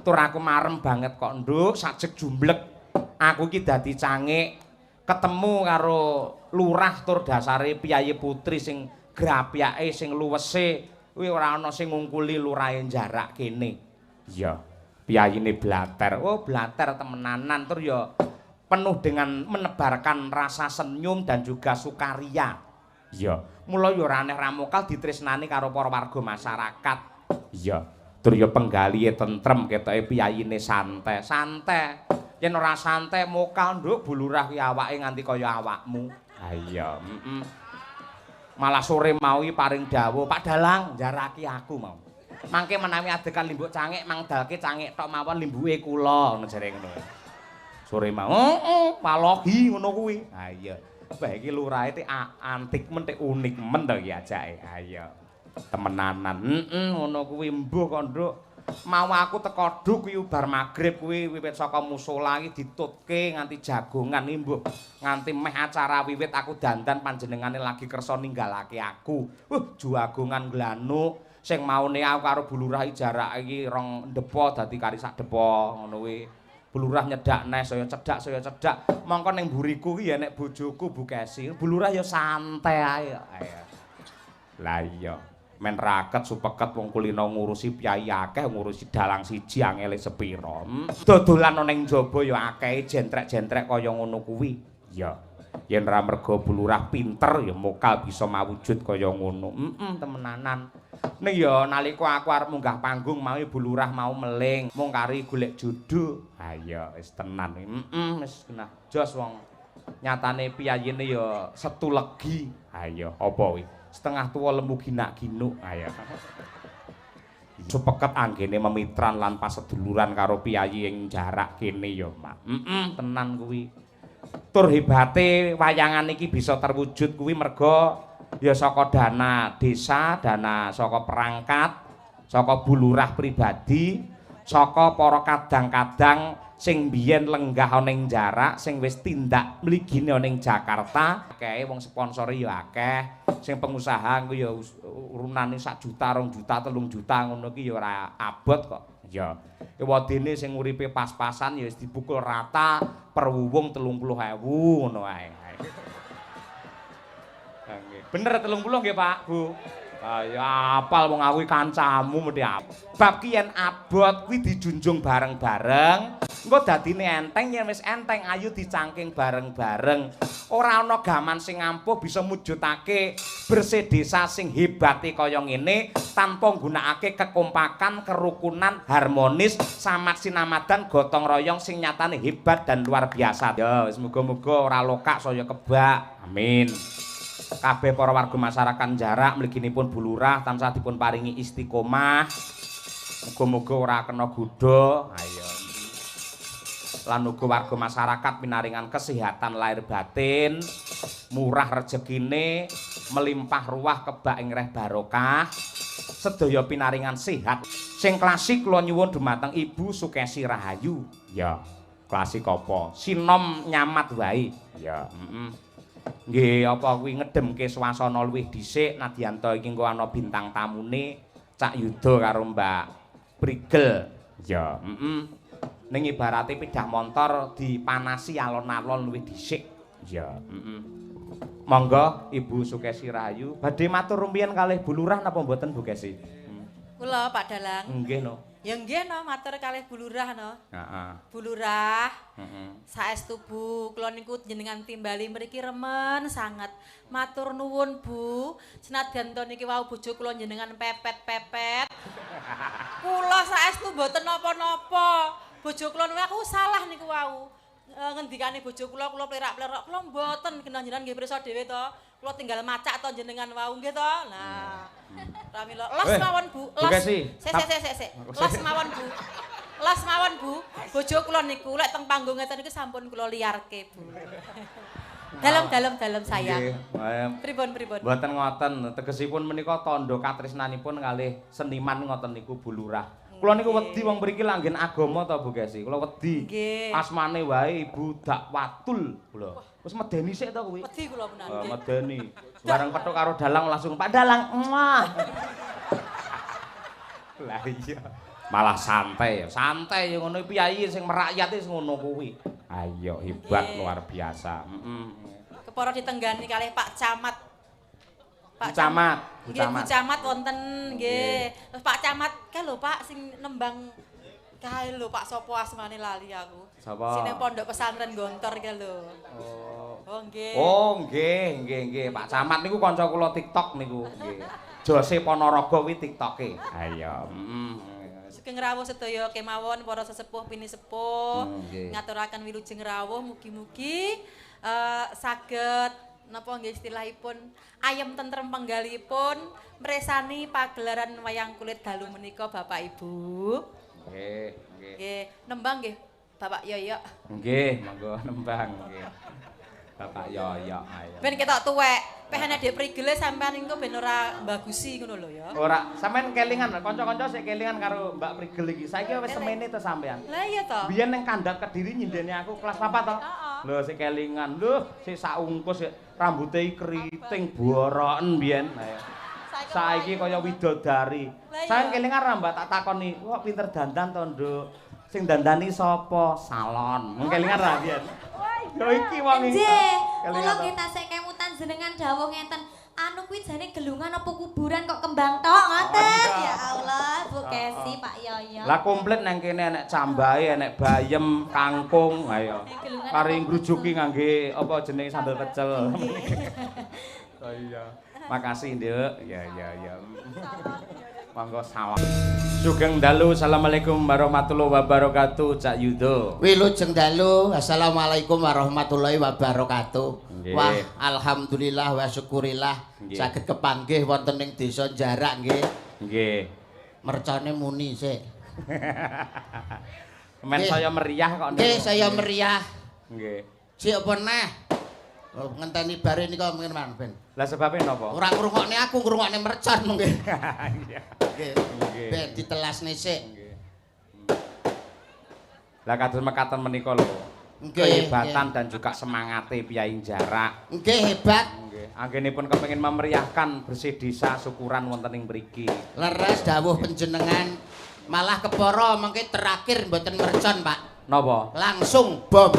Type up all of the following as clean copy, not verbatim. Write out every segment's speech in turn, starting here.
Tur aku marem banget kok, Nduk, sajeg jumblek. Aku iki dadi cangik ketemu karo lurah tur dasare piyayi putri sing grapyake sing luwese kuwi ora ana sing ngungkuli lurahe jarak kene. Iya, piyayine blater. Oh, blater temenanan tur ya penuh dengan menebarkan rasa senyum dan juga sukaria. Iya, mula ya ora aneh Ramokal ditresnani karo para warga masyarakat. Iya, tur ya penggalihe tentrem ketoke piyayine santai. Santai. Yen ora santai mokal nduk bulurah ki awake nganti kaya awakmu. Ha iya, Malah sore mau iki paring dawuh, Pak Dalang njaraki aku mau. Mangke menawi adegan limbuk cangik mangdalke cangik tok mawon limbuke kula ngono jare ngono. Sore mau, palogi ngono kuwi. Ha iya. Wah iki lurahe te antik men te unik men to iki ajake. Ha iya. Temenanan. Ngono kuwi mbuh kok nduk. Mau aku teko duk kuwi bar magrib kuwi wiwit saka musala iki ditutke nganti jagongan mbuh nganti meh acara wiwit aku dandan panjenengane lagi kersa ninggalake aku. Jagongan glanuk sing maune aku karo bulurah jarak iki rong depo dadi kari sak depo ngono kuwi. Bulurah nyedak nes saya cedak. Mongko ning mburiku ki ya nek bojoku Bu Kesi, bulurah ya santai ae. Lah iya. Men raket supeket wong kulino ngurusi piyai akeh ngurusi dalang siji angele sepira. Dodolan ning jaba ya akeh jentrek-jentrek kaya ngono kuwi. Ya. Yen ra merga bulurah pinter ya mokal bisa mawujud kaya ngono. Temenanan. Ning ya nalika aku arep munggah panggung mau bulurah mau meling, mung kari golek jodoh. Ha iya wis tenan. Wis genah jos wong nyatane piyayine ya setu legi. Ha iya apa kuwi? Setengah tua lembu ginak-ginuk ayo. Supeket anggene memitran lan paseduluran karo piyayi ing jarak kene ya, Mak. Tenan kuwi. Tur hebate wayangan iki bisa terwujud kuwi merga ya saka dana desa, dana saka perangkat, saka bulurah pribadi, saka para kadang-kadang sing biyen lenggah ana ing jarak, sing wis tindak mligine ana ing Jakarta, akeh wong sponsore ya akeh. Sing pengusaha ku ya urunane 1 juta, 2 juta, 3 juta ngono ki ya ora abot kok. Ya. Ewadene sing uripe pas-pasan ya wis dibukul rata per wuwung 30.000 ngono ae. Nggih. Bener 30 nggih, Pak, Bu. Ya apal wong aku kancamu mesti apal. Bab ki yen abot kuwi dijunjung bareng-bareng, engko dadine enteng yen wis enteng ayu dicangking bareng-bareng. Ora ana gaman sing ampuh bisa mujudake bersih desa sing hebate kaya ngene tanpa nggunakake kekompakan, kerukunan, harmonis, samat sinamadan, gotong royong sing nyatane hebat dan luar biasa. Ya wis muga-muga ora lokak saya kebak. Amin. Kabeh para warga masyarakat jarak mliginipun bulurah tansah dipun paringi istiqomah. Muga-muga ora kena godha. Ayo. Lan uga warga masyarakat pinaringan kesehatan lahir batin, murah rejekine, melimpah ruah kebak ing reh barokah. Sedaya pinaringan sehat. Sing klasik kula nyuwun dumateng Ibu Sukesi Rahayu. Ya, klasik apa? Sinom nyamat wae. Ya, Nggih, apa kuwi ngedemke swasana luwih dhisik nadyanto iki engko ana bintang tamune Cak Yuda karo Mbak Prigel. Ya, Ning ibarate pedah montor dipanasi alon-alon luwih dhisik. Ya, Monggo Ibu Sukesi Rahayu badhe matur rumiyin kalih bulurah napa mboten Bu Kesi? Kula Pak Dalang. Nggih no. Ya nggih no matur kalih bulurah no. Heeh. Bulurah. Saestu Bu, kula niku jenengan timbali mriki remen sanget. Matur nuwun Bu, senadyan to niki wau bojo kula jenengan pepet-pepet. Kula saestu mboten napa-napa. Bojo kula niku aku salah niku wau. Ngendikane bojo kula plerak-plerok kula mboten jenengan nggih pirsa dhewe to. Kula tinggal macak to jenengan wau nggih to. Nah. Pramila los mawon Bu. Los. Sik. Los mawon Bu. Los mawon Bu. Bojo kula niku lek teng panggung ngeten niku sampun kula liarke Bu. Dalem sayang. Pripun? Mboten ngoten, tegesipun menika tandha katresnanipun kalih seniman ngoten niku bulurah. Kula niku wedi wong mriki langgen agama to Bu Kesi. Kula wedi. Asmane wae Ibu Dakwatul kula. Wis medeni sik to kuwi. Wedi kula menawa. Medeni. Bareng petuk karo dalang langsung Pak Dalang. Lah iya. Malah santai ya. Santai ya ngono piyayi sing merakyat wis ngono kuwi. Ayo hebat luar biasa. Kepara ditenggani kalih Pak Camat. Pak Camat. Nggih, Bu Camat wonten nggih. Terus Pak Camat kae lho Pak sing nembang kae lho Pak sapa asmane lali aku. Sapa? Sing pondok pesantren Gontor kae lho. Oh nggih. Oh nggih. Pak Camat niku kanca kula TikTok niku. Nggih. Jose Ponorogo kuwi TikToke. Ayo. Sugeng rawuh sedaya kemawon para sesepuh pini sepuh. Ngaturaken wilujeng rawuh mugi-mugi saged napa nggih istilahipun ayem tentrem penggalipun mresani pagelaran wayang kulit dalu menika Bapak Ibu. Nggih. Nembang nggih Bapak Yoyo. Nggih, monggo nembang nggih. Bapak Yoyo ayo. Ben ketok tuwek, pehane Dik Prigele sampean engko ben ora bagusi ngono lho ya. Ora, sampean kelingan kanca-kanca sik kelingan karo Mbak Prigel iki. Saiki wis semene to sampean. Lah iya to. Biyen ning Kandhat Kediri nyindeni aku kelas 4 to. Lho sik kelingan. Lho, sik saungkus rambuté keriting boroken biyen. Ayo. Saiki kaya widodari. Saya kelingan ra Mbak tak takoni, "Kok pinter dandan to, Nduk?" Sing dandani sapa? Salon. Mung kelingan ra biyen. Yo iki wong iki. Nggih, kula nggih tasih kemutan jenengan dawuh ngeten. Anu kuwi jane gelungan apa kuburan kok kembang tok ngoten. Ya Allah, Bu Kesi, Pak Yoyo. Lah komplit nang kene enek cambahe, enek bayem, kangkung, ayo. Kari ngrujuki ngangge apa jenenge sambel pecel. Oh iya. Makasih, Nduk. Ya. Monggo salam. Sugeng dalu. Assalamualaikum warahmatullahi wabarakatuh. Cak Yudo. Wilujeng dalu. Assalamualaikum warahmatullahi wabarakatuh. Nggih. Wah, alhamdulillah wa syukurillah saged kepanggih wonten ing desa Jarak nggih. Nggih. Mercane muni sik. Men saya meriah kok. Nggih, saya meriah. Nggih. Sik apa neh? Oh, ngenteni bare nika mungkin man ben. Lah sebabnya napa? Ora ngrungokne aku, ngrungokne mercon nggih. Iya. Nggih. Ben ditelasne sik. Nggih. Lah kados mekaten menika lho. Nggih. Kehebatan dan juga semangate Piyai Jarak. Nggih hebat. Nggih. Anggenipun kepengin memeriahkan bersih desa syukuran wonten ing mriki. Leres dawuh panjenengan. Malah kepara mengke terakhir mboten mercon, Pak. Napa? Langsung bom.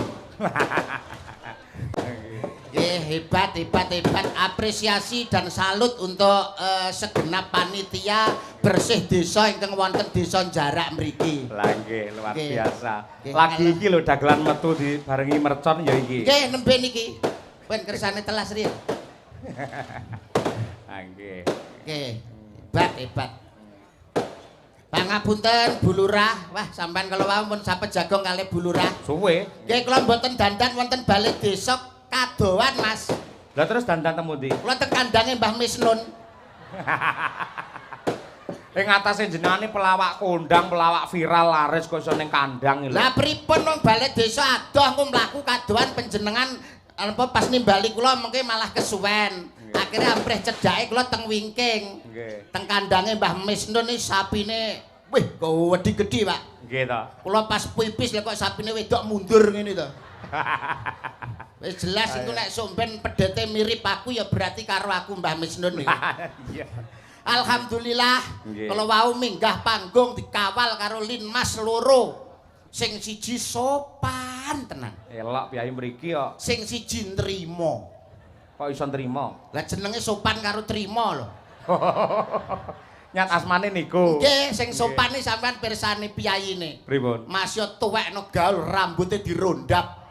Hebat. Apresiasi dan salut untuk segenap panitia bersih desa ingkang wonten desa Jarak mriki. Lah nggih, luar Nggih. biasa. Nggih, Lagi iki lho dagelan metu dibarengi mercon ya iki. Nggih, nembe niki. Ben kersane telas riyen. Ah nggih. Nggih. Hebat. Pangapunten Bu Lurah. Wah, sampean kalau wau pun sapet jagong kalih Bu Lurah. Suwe. Nggih, kula mboten dandan wonten balik desa Kadowan, Mas. Lah terus dandan temu ndi? Kula teng kandange Mbah Misnun. Ing atase jenengane pelawak kondang, pelawak viral laris kok iso ning kandang lho. Lah pripun wong balik desa adoh ku mlaku kadohan panjenengan apa pas nimbali kula mengke malah kesuwen. Akhirnya ampreh cedhake kula teng wingking. Nggih. Teng kandange Mbah Misnun iki sapine wih gedhi-gedhi, Pak. Nggih to. Kula pas pipis lha kok sapine wedok mundur ngene to. Wis jelas iku nek somben pedete mirip aku ya berarti karo aku Mbah Misnun iki. Iya. Alhamdulillah Nggih. kalau wau minggah panggung dikawal karo Linmas loro. Sing siji sopan tenan. Elok Piyai mriki kok. Sing siji nrimo. Kok iso nrimo? Lah jenenge sopan karo trimo lho. Nyat asmane niku. Nggih, sing sopan iki sampean pirsani piyayine. Pripun? Mas yo tuwekno gaul rambutnya dirondap.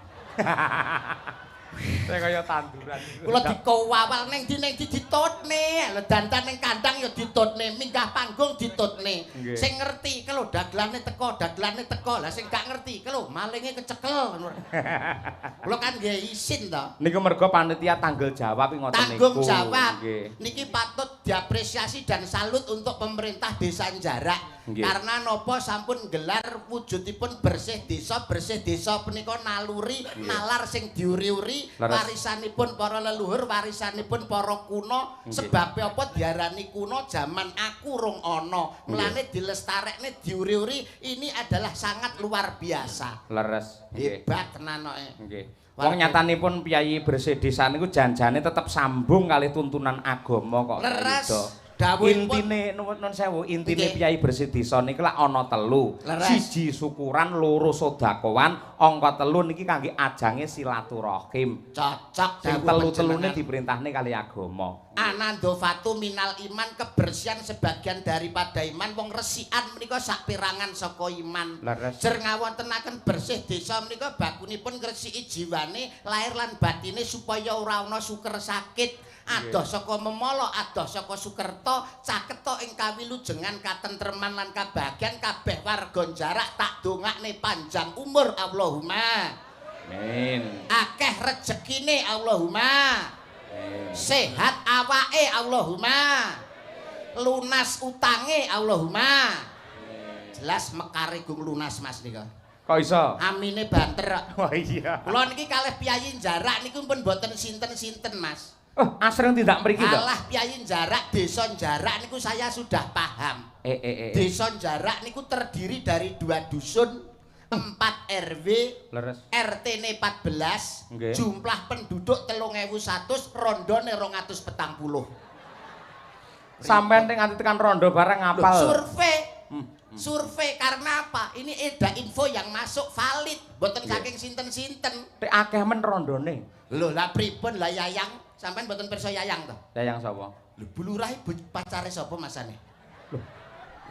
Saya kaya tanduran. Kula dikowawal ning ndi ditutne. Lho dandan ning kandang ya ditutne, minggah panggung ditutne. Nggih. Sing ngerti kalau dagelane teko. Lah sing gak ngerti kalau malinge kecekel. Kula kan nggih isin to. Niku mergo panitia tanggal jawab ngoten niku. Tanggung jawab. Nggih. Niki patut diapresiasi dan salut untuk pemerintah Desa Jarak. Nggih. Karena nopo sampun gelar wujudipun bersih desa punika naluri nalar sing diuri-uri Leres. warisanipun para leluhur, warisanipun para kuno. Nggih. Sebab apa diarani kuno zaman aku rung ana. Mulane dilestarekne diuri-uri ini adalah sangat luar biasa. Leres. Nggih. Hebat tenan kok. Nggih. Wong nyatanipun Piyai bersih desa niku janjane tetep sambung kalih tuntunan agama kok. Leres. Gitu. Dawuhipun intine nun sewu, intine Nggih. piyai bersih desa niki lak ana 3. Leres. Siji syukuran, 2 sedekawan, angka 3 niki kangge ajange silaturahim. cocok Sing dawuh telu-telune panjenengan. diperintahne kali agama. Anandofatu minal iman, kebersihan sebagian daripada iman. Wong resikan menika sak pirangan saka iman. Leres. Jer ngawontenaken bersih desa menika bakunipun ngresiki jiwane, lahir lan batine supaya ora ana suker sakit. Adoh saka memala, adoh saka sukerta, caketa ing kawilujengan, katentreman lan kabagyan kabeh warga jarak tak dongakne panjang umur Allahumma. Amin. Akeh rejekine Allahumma. Sehat awake Allahumma. Lunas utange Allahumma. Jelas mekare gung lunas Mas nika. Kok iso? Amine banter kok. Wah iya. Kula niki kalih piyayi jarak niku pun boten sinten-sinten Mas. Oh, asring tidak mriki to? Alah piyayi jarak, desa jarak niku saya sudah paham. Desa jarak niku terdiri dari 2 dusun, 4 RW, Leres. RT-ne 14, Nggih. jumlah penduduk 3.100, rondone 240. Sampeyan ning nganti tekan rondo bareng Loh, ngapal. survei. Survei karena apa? Ini eda info yang masuk valid, boten saking sinten-sinten. Nek akeh men rondone. Lho, lah pripun lah Yayang? Sampeyan boten pirsa Yayang to? Yayang sapa? Lho, bulurah pacare sapa masane?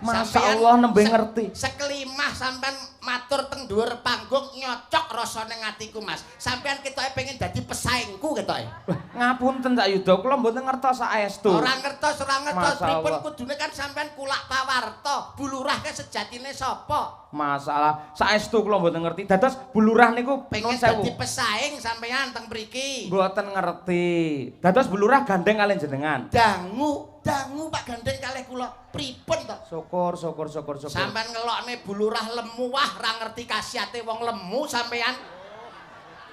Masya Allah nembe ngerti. Sekelimah sampean matur teng dhuwur panggung nyocok rasane ngatiku Mas. Sampean ketoke pengen dadi pesaingku ketoke. Ngapunten Cak Yuda, kula mboten ngertos saestu. Ora ngertos Masya pripun Allah. kudune kan sampean kulak pawarta. Bulurah ke sejatine sapa? Masalah saestu kula mboten ngerti. Dados bulurah niku Pengen nun sewu. dadi pesaing sampean teng mriki. Mboten ngerti. Dados bulurah gandeng kalian jenengan. Dangu Pak gandeng kalih kula. Pripun to? Syukur. Sampean ngelokne bulurah lemu wah ra ngerti khasiate wong lemu sampean.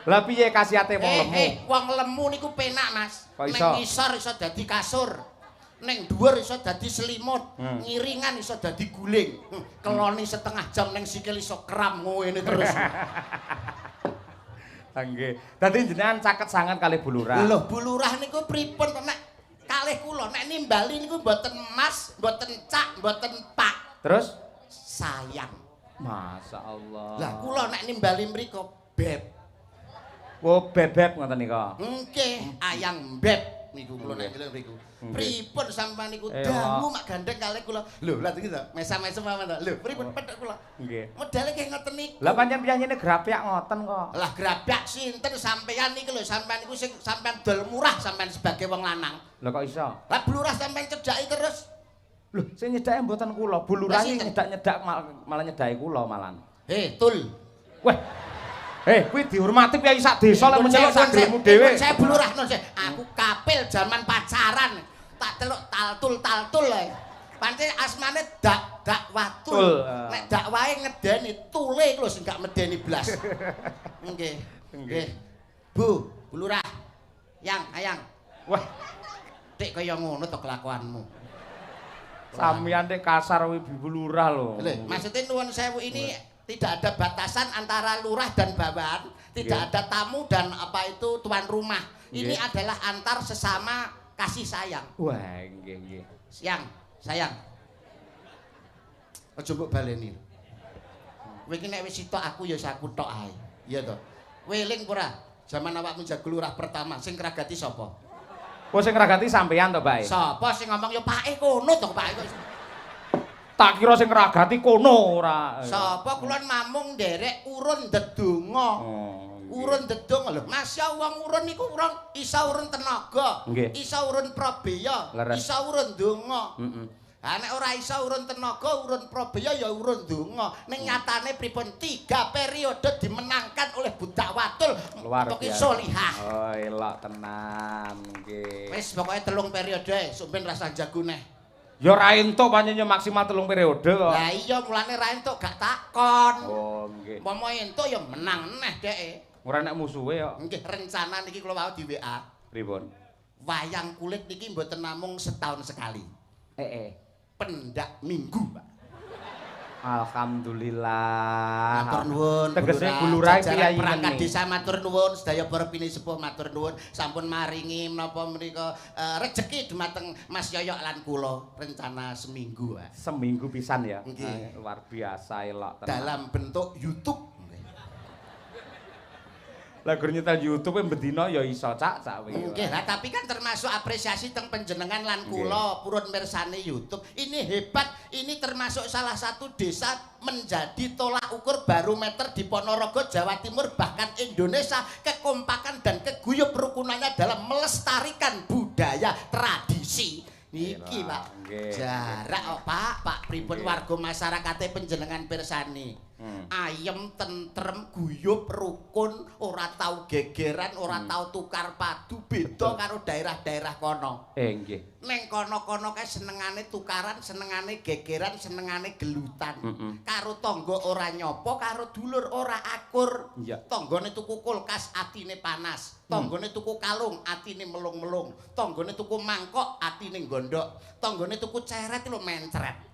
Lah piye khasiate wong lemu? Wong lemu niku penak Mas. Kok iso? Ning ngisor iso dadi kasur. Ning dhuwur iso dadi selimut. Ngiringan iso dadi guling. Keloni setengah jam ning sikil iso kram ngene terus. Nggih. Dadi jenengan caket sangat kali bulurah. Lho, bulurah niku pripun kok nek kalih kula nek nimbali niku mboten Mas, mboten Cak, mboten Pak. Terus Sayang. Masya Allah. Lah kula nek nimbali mriko beb. Oh bebek ngoten nika. Nggih, ayang beb niku kula nek ndeleng mriku. Pripun sampean niku dangu mak gandeng kalih kula. Lho, lha iki to, mesam-mesem mawon to. Lho, pripun pedhek kula? Nggih. Modele kaya ngoten niku. Lah pancen piyanyene grapyak ngoten kok. Lah grabak sinten sampean niki lho, sampean niku sing sampean dol murah sampean sebagai wong lanang. Lah kok iso? Lah blurah sampean cedhaki terus. Lho, sing nyedake mboten kula, bulurah Lah, iki sinten? nyedak-nyedak malah nyedaki kula malan. Tul. Weh. Kuwi dihormati piyai sak desa lek menyeluk sanggrimu dhewe. Saya blurah non saya. Aku kapil zaman pacaran. Tak teluk taltul ae. Pancen asmane dakwatul. Tul. Nek dakwahe ngedeni tule lho sing gak medeni blas. Nggih. Nggih. Bu, blurah. Ayang. Wah, Dik kaya ngono to kelakuanmu. sampeyan nek kasar kuwi bulurah lho. Lho, maksudnya nuwun sewu ini tidak ada batasan antara lurah dan bawahan, tidak ada tamu dan apa itu tuan rumah. Ini adalah antar sesama kasih sayang. Wah, nggih. Sayang. Aja mbok baleni. Kowe iki nek wis sitok aku ya saku tok ae. Iya to. Weling ora? Zaman awakmu jago lurah pertama sing kragati sapa? Kok sing ngragati sampeyan to, Pak? Sapa sing ngomong ya pake kono to, Pak. Tak kira sing ngragati kono ora. Sapa kula mamung nderek urun ndedonga. Urun ndedonga lho. Masya wong urun niku urun isa urun tenaga, Nggih. isa urun prabeya, Leres. isa urun donga. Heeh. Ha nek ora isa urun tenaga, urun prabeya ya urun donga. Ning nyatane pripun 3 periode dimenangkan oleh budak wadul Luar pokoke biasa. solihah. Oh, elok tenan nggih. Wis pokoke 3 periode sok ben rasa jago neh. Ya ora entuk pancen maksimal 3 periode kok. Lah iya mulane ra entuk gak takon. Oh, nggih. Momo entuk ya menang neh dheke. Ora nek musuhe kok. Nggih rencana niki kula wau di WA. Pripun? Wayang kulit niki mboten namung setahun sekali. Eh. Pendak minggu, Pak. Alhamdulillah. Matur nuwun. Tegese gulurai piyayi perangkat ngene. desa matur nuwun, sedaya para pinisepuh matur nuwun sampun maringi menapa menika rejeki dumateng Mas Yoyok lan kula rencana seminggu. Seminggu pisan ya. Nggih. Luar biasa elok tenan. Dalam bentuk YouTube. Lah gur nyetel YouTube bendina ya iso cak wingi. Nggih, lah tapi kan termasuk apresiasi teng panjenengan lan kula purun mirsani YouTube. Ini hebat, ini termasuk salah satu desa menjadi tolak ukur barometer di Ponorogo, Jawa Timur bahkan Indonesia. Kekompakan dan keguyup rukunannya dalam melestarikan budaya tradisi. Niki Pak, jarak kok Pak pripun warga masyarakate panjenengan pirsani. Ayem, tentrem, guyup, rukun, ora tau gegeran, ora tau tukar padu, beda karo daerah-daerah kono. Nggih. Neng kono-kono kae senengane tukaran, senengane gegeran, senengane gelutan. Karo tangga ora nyopo, karo dulur ora akur. Tanggane tuku kulkas atine panas. Tanggane tuku kalung atine melung-melung. Tanggane tuku mangkok atine gondok. Tanggane tuku ceret lho mencret.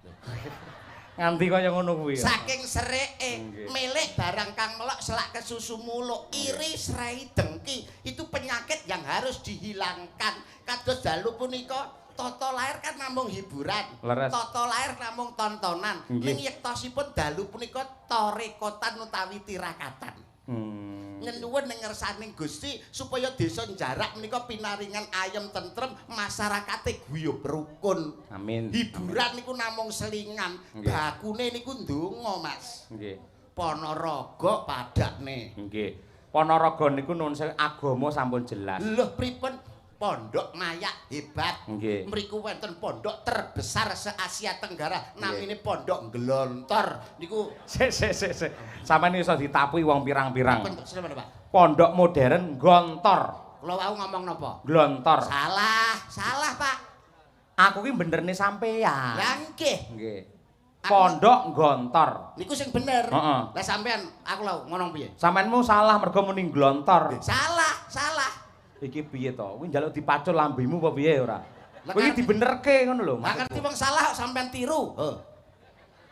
Nganti kaya ngono kuwi. Saking sereke milik barang kang melok selak ke susu muluk, iri serai dengki. Itu penyakit yang harus dihilangkan. Kados dalu punika tata lair kan namung hiburan. Tata lair namung tontonan. Ning yektosipun dalu punika tarekotan utawi tirakatan. Nyenuwun ning ngersaning Gusti supaya desa jarak menika pinaringan ayem tentrem, masyarakate guyub rukun. Amin. Hiburan niku namung selingan, bakune niku ndonga, Mas. Nggih. Ponorogo padakne. Nggih. Ponorogo niku nuwun sewu agama sampun jelas. Lho pripun pondok mayak hebat. Nggih. Mriku wonten pondok terbesar se-Asia Tenggara namine Pondok Glontor. Niku Sik. Sampeyan iso ditapuhi wong pirang-pirang. Sinten Pak? Pondok modern Gontor. Kula wau ngomong napa? Glontor. Salah Pak. Aku ki benerne sampeyan. Lah nggih. Nggih. Pondok Gontor. Niku sing bener. Heeh. Lah sampean aku lho ngono piye? Sampeyanmu salah mergo muni Glontor. Salah. Iki piye to? Kuwi njaluk dipacul lambemu apa piye ora? Lah Kuwi dibenerke ngono lho. Lah ngerti wong salah kok sampean tiru.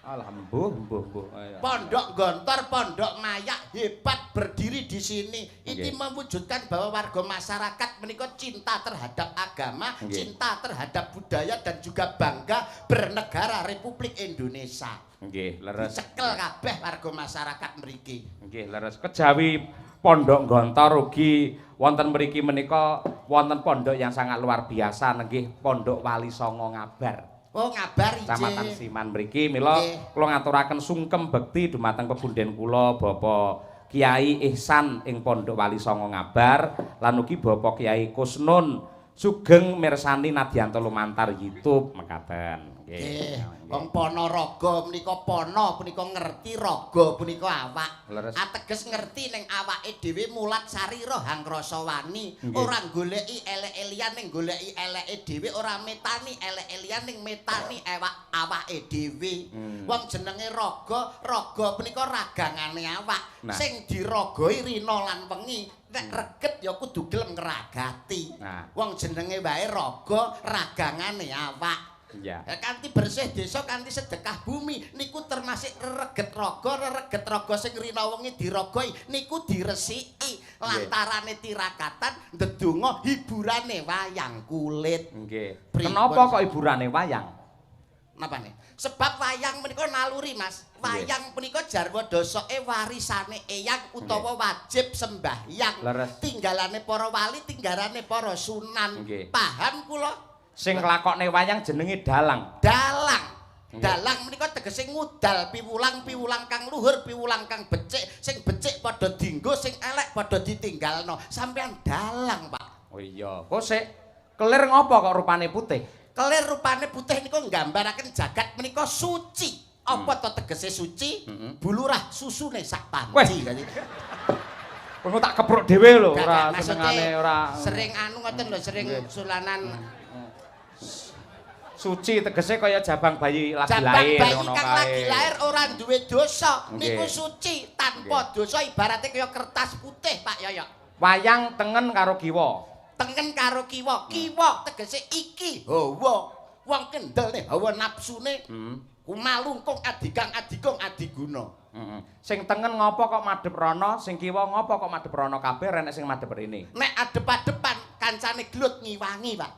Alhamdulillah. Ayo. Pondok Gontor, Pondok Mayak hebat berdiri di sini. Ini mewujudkan bahwa warga masyarakat menika cinta terhadap agama, cinta terhadap budaya dan juga bangga bernegara Republik Indonesia. Nggih, leres. Cekel kabeh warga masyarakat mriki. Nggih, leres. Kejawi Pondok Gontor ugi wonten mriki menika wonten pondok yang sangat luar biasa nggih Pondok Wali Songo Ngabar. Oh, Ngabar iki. Kecamatan Siman mriki mila kula ngaturaken sungkem bekti dumateng pepunden kula Bapak Kiai Ihsan ing Pondok Wali Songo Ngabar lan ugi Bapak Kiai Kusnun sugeng mirsani Nadianto lumantar YouTube mekaten. Nggih. Wong Ponorogo menika pono punika ngerti raga punika awak. Ateges ngerti ning awake dhewe mulat sarira hang rasa wani. Ora goleki elek-elian ning goleki eleke dhewe, ora metani elek-elian ning metani awake dhewe. Wong jenenge raga punika ragangane awak. Sing diragoi rina lan wengi. Nek reget ya kudu gelem ngragati. Wong jenenge wae raga ragangane awak. Ya. Kanthi bersih desa, kanthi sedekah bumi niku termasuk reget raga sing rina wengi diragoi niku diresiki lantarane tirakatan ndedonga hiburane wayang kulit. Nggih. Kenapa kok hiburane wayang? Napane? Sebab wayang menika naluri, Mas. Wayang punika jarwa dosoke warisane eyang utawa wajib sembahyang. Tinggalane para wali, tinggalane para sunan. Paham kula? Sing nglakokne wayang jenenge dalang. Dalang menika tegese ngudal piwulang kang luhur, piwulang kang becik, sing becik padha dienggo, sing elek padha ditinggalno. Sampeyan dalang, Pak. Oh iya. Kok sik kelir ngopo kok rupane putih? Kelir rupane putih niku nggambaraken jagat menika suci. Apa to tegese suci? Bulurah susune sak panci. Kowe tak kepruk dhewe lho, ora senengane ora. Sering anu ngoten lho, sering sulanan suci tegese kaya jabang bayi lagi lahir ngono kae. Jabang bayi kang lagi lahir ora duwe dosa, niku suci tanpa dosa ibarate kaya kertas putih, Pak Yoyok. Wayang tengen karo kiwa. Tengen karo kiwa. Kiwa tegese iki hawa. Wong kendel nih hawa nafsune. Umalungkung adikang adigong adiguna. Sing tengen ngopo kok madhep rono, sing kiwa ngopo kok madhep rono kabeh renek sing madhep rene. Nek adep-adepan kancane glut ngiwangi, Pak.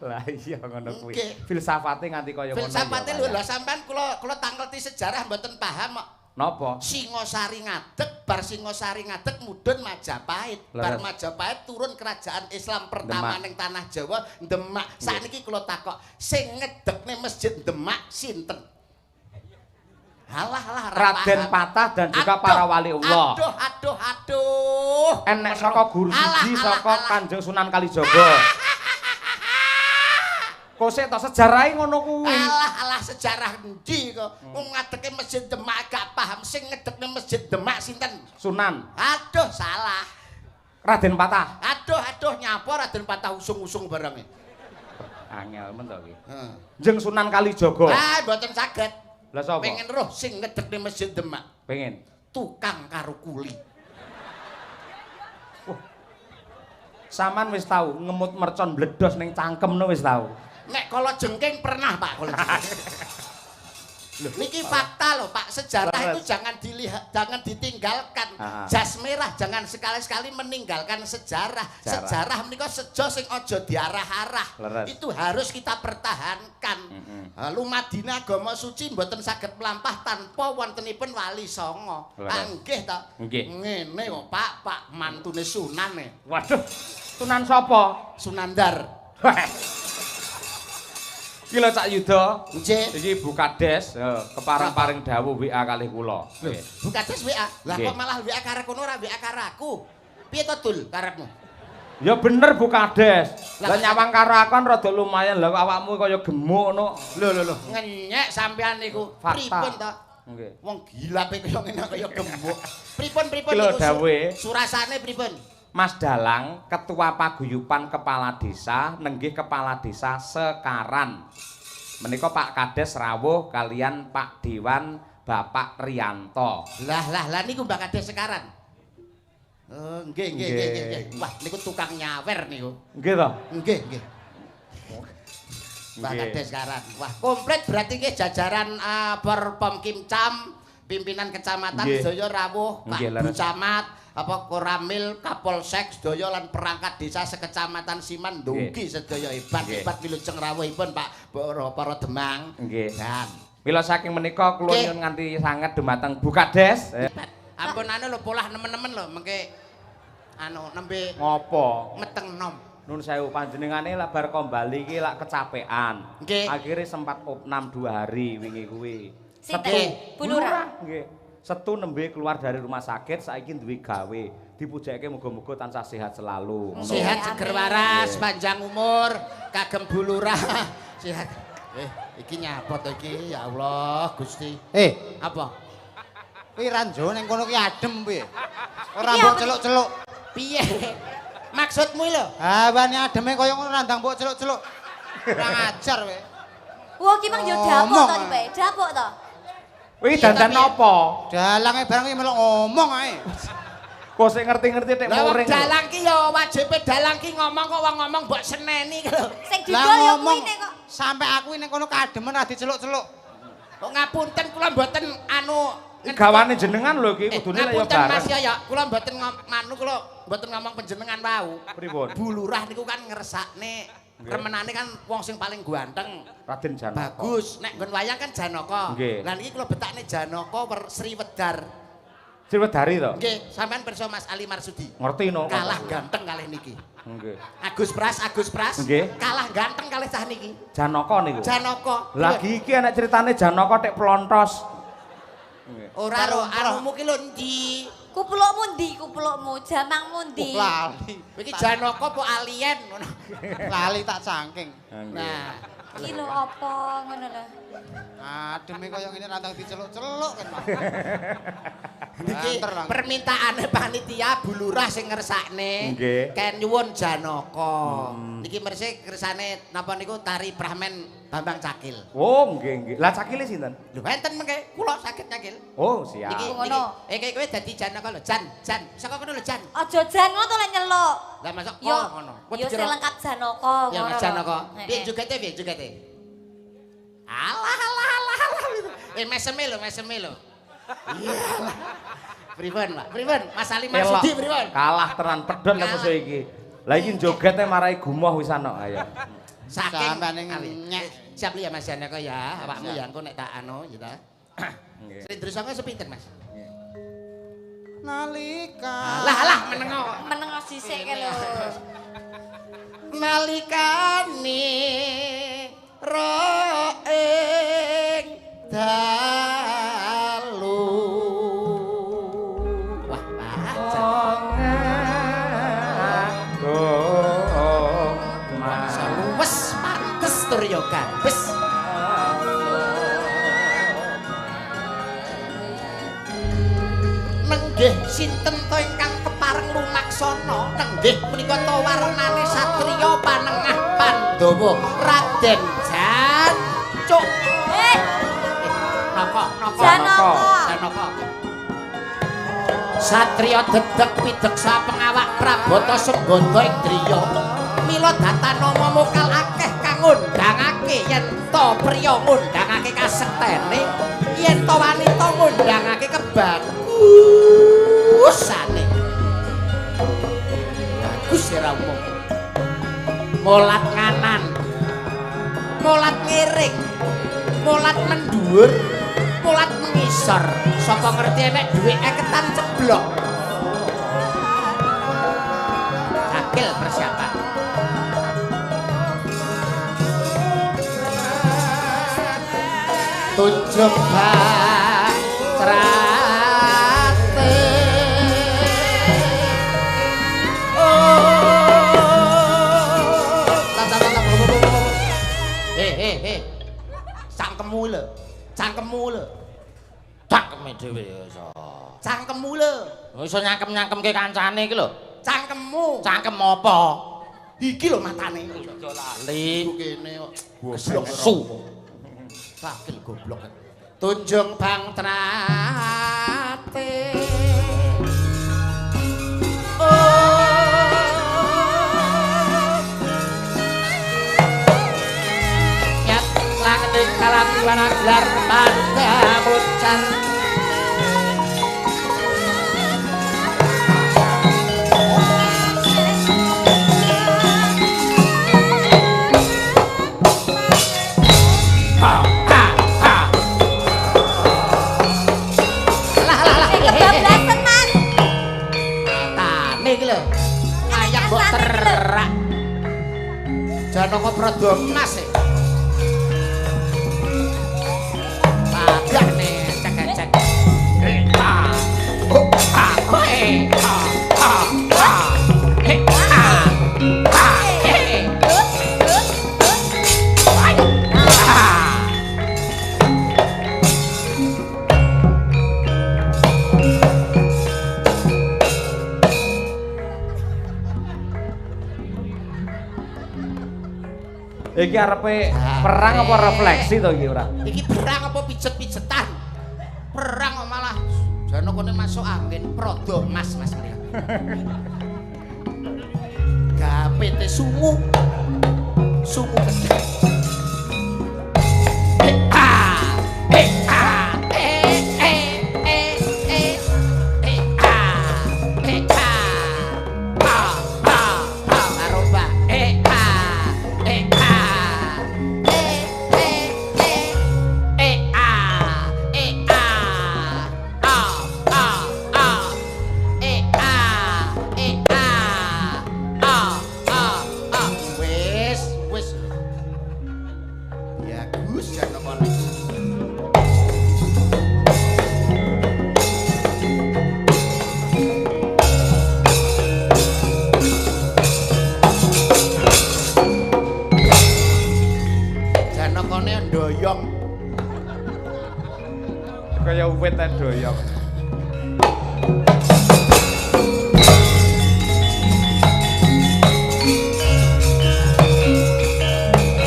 Lah iya ngono kuwi. Nggih. Filsafate nganti kaya ngono. Filsafate lho lha sampean kula tangkleti sejarah mboten paham kok. Napa? Singosari ngadeg, bar Singosari ngadeg mudhun Majapahit. Bar Leres. Majapahit turun kerajaan Islam pertama Demak. ning tanah Jawa, Demak. Sakniki kula takok, sing ngedekne masjid Demak sinten? Halah Raden Patah dan juga para wali Allah. Aduh. Enek saka guru siji saka Kanjeng Sunan Kalijaga. Kosek to sejarahe ngono kuwi. Alah sejarah endi kok. Wong ngadeke masjid Demak gak paham, sing ngedekne masjid Demak sinten? Sunan Aduh, salah. Raden Patah. Aduh nyapa Raden Patah usung-usung bareng. Angel men to iki. Heeh. Jeneng Sunan Kalijaga. Ah, mboten saged. Lah sapa? Pengen roh sing ngedekne masjid Demak. Pengen. Tukang karo kuli. Saman wis tau ngemut mercon bledos ning cangkemno wis tau. Nek kala jengking pernah, Pak, kala jengking. Niki fakta loh, Pak. Sejarah itu jangan dilihat, jangan ditinggalkan. Jas merah jangan sekali-sekali meninggalkan sejarah. Sejarah menika sejo sing aja diarah-arah. Itu harus kita pertahankan. Lumadina agama suci mboten saged mlampah tanpa wontenipun wali songo. Nggih ta? Ngene kok, Pak, mantune Sunan e. Waduh. Sunan sapa? Sunandar. Iki lho Cak Yuda. Nggih. Iki Bu Kades, kepareng-paring dawuh WA kalih kula. Bu Kades WA. Lah kok malah WA karek kono ora WA karo aku. Piye to Dul karepmu? Ya bener Bu Kades. Lah nyawang karo akon rada lumayan lha awakmu kaya gemuk ngono. Lho. Ngenyek sampean niku. Pripun to? Nggih. Wong gila pe kaya ngene kaya gemuk. Pripun Kilo dawuhe. Surasane pripun? Mas Dalang, Ketua Paguyuban Kepala Desa, nenggih Kepala Desa Sekaran. Menika Pak Kades rawuh kalian Pak Dewan Bapak Riyanto. Lah niku Mbak Kades Sekaran. Nggih. Wah, niku tukang nyawer niku. Nggih to? Nggih. Mbak Kades Sekaran. Wah, komplit berarti nggih jajaran Porpom Kimcam, pimpinan kecamatan sedaya rawuh, Pak Camat, apa Koramil, Kapolsek sedaya lan perangkat desa sekecamatan Siman ndugi sedaya hebat wilujeng rawuhipun Pak para Demang. Nggih. Dan Mila saking menika kula nyuwun nganti sanget dumateng Bu Kades. ampun lho polah nemen-nemen lho mengke nembe Ngopo? meteng nom. Nun sewu panjenengane lah bar kembali iki lak kecapean. Akhirnya sempat opnam 2 hari wingi kuwi. Setu Bu Lurah. Nggih. Setu nembe keluar dari rumah sakit saiki duwe gawe. Dipujake muga-muga tansah sehat selalu. Sehat seger waras, panjang umur, kagem Bu Lurah. Sehat. Iki nyapa to iki? Ya Allah, Gusti. Apa? Kuwi ranjo ning kono ki adem piye? Ora mbok celuk-celuk. Piye? Maksudmu lho? Ha, wani ademe kaya ngono randang mbok celuk-celuk. Ora ngajar kowe. Wah, ki mang yo dapuk to bae, dapuk to. Kuwi dandan napa? Dalange barang iki melok ngomong ae. Kok sik ngerti-ngerti nek muring. Lah dalang ki ya wajibe dalang ki ngomong kok wong ngomong mbok seneni lho. Sing didol yo kuwi nek kok. Sampai aku ning kono kademen ra diceluk-celuk. Kok ngapunten kula mboten gawane jenengan lho iki kudune lek ya ngapunten Mas bareng. ya kula mboten kula mboten ngomong panjenengan wau. Pripun? Bu Lurah niku kan ngersakne remenane kan wong sing paling ganteng. Raden Janaka. Bagus. Nek nggon wayang kan Janaka. Lah niki kula betakne Janaka Sriwedar. Sriwedari to? Nggih, sampean pirsa Mas Ali Marsudi. Ngerti no. Kalah ganteng kalih niki. Nggih. Agus Pras. Nggih. Kalah ganteng kalih cah niki. Janaka niku. Janaka. Lagi iki ana critane Janaka tek plontos. Ora ro, anumu ki lho ndi? Kuplukmu ndi kuplukmu? Jamangmu ndi? Lali. Iki Janaka apa alien ngono. Lali tak cangking. Nah, Iki lho apa ngono lho. Ademe kaya ngene randang diceluk-celuk kan. Iki permintaane panitia Bu Lurah sing ngersakne. Ken nyuwun Janaka. Niki mersih kersane napa niku tari Prahmen Bambang Cakil. Oh, nggih. Lah Cakile sinten? Lho enten mengke kula saged nyakil. Oh, siap. Niki ngono. Kowe dadi Janaka lho, Jan. Saka kono lho, Jan. Aja jan ngono to lek nyeluk. Lah masuk Yo ngono. Yo sing lengkap Janaka Ya ngono. Mas Janaka. Piye jogete? Alah. Meseme lho. Iyalah. Pripun, Pak? Pripun? Mas Ali Marsudi pripun? Kalah tenan pedhot lek musuh iki. Lah iki njogete marai gumoh wisan kok ayo. Saking sampeyan nyek. Siap ya Mas Janeko ya. Awakmu ya engko nek tak anu ya ta. Nggih. Sri Drusanga sepinten, Mas? Nalika. Lah menengo. Menengo sisik ke lho. Nalikane ro ing dalu. Wah, wes pantes tur yo gabes. Nenggih sinten to ingkang kepareng lumaksana? Nenggih menika to warnane satriya panengah Pandhawa Raden Jancuk. Janaka. Satriya dedeg pideksa pengawak Prabata Sengganda ing driya. Mila datanama mokal akeh kang ngundhangake yen to priya ngundhangake kasektene, yen to wanita ngundhangake kebagusane. Bagus ora umum. Molat nganan. Molat ngiring. Molat mendhuwur. Molat mengisor. Sapa ngerti enek dhuwit eketan ceblok. Akil persiapan. Tunjuk batrate cangkemmu lho cangkeme dhewe iso cangkemmu lho iso nyangkem-nyangkemke kancane iki lho cangkemmu cangkem apa iki lho matane aja lali kene kok goblok su sakil goblok tunjung bang trate Kalamwana gelar pada bocah kebablasan Mas. Tane iki lho. Ayak mbok terak. Janaka Prada Mas. Iki arepe perang apa refleksi to iki ora? Iki perang apa pijet-pijetan? Perang kok malah Janaka masuk angin Prada Mas kalian. Gapete sungu gede. Kaya uwit ta doyong.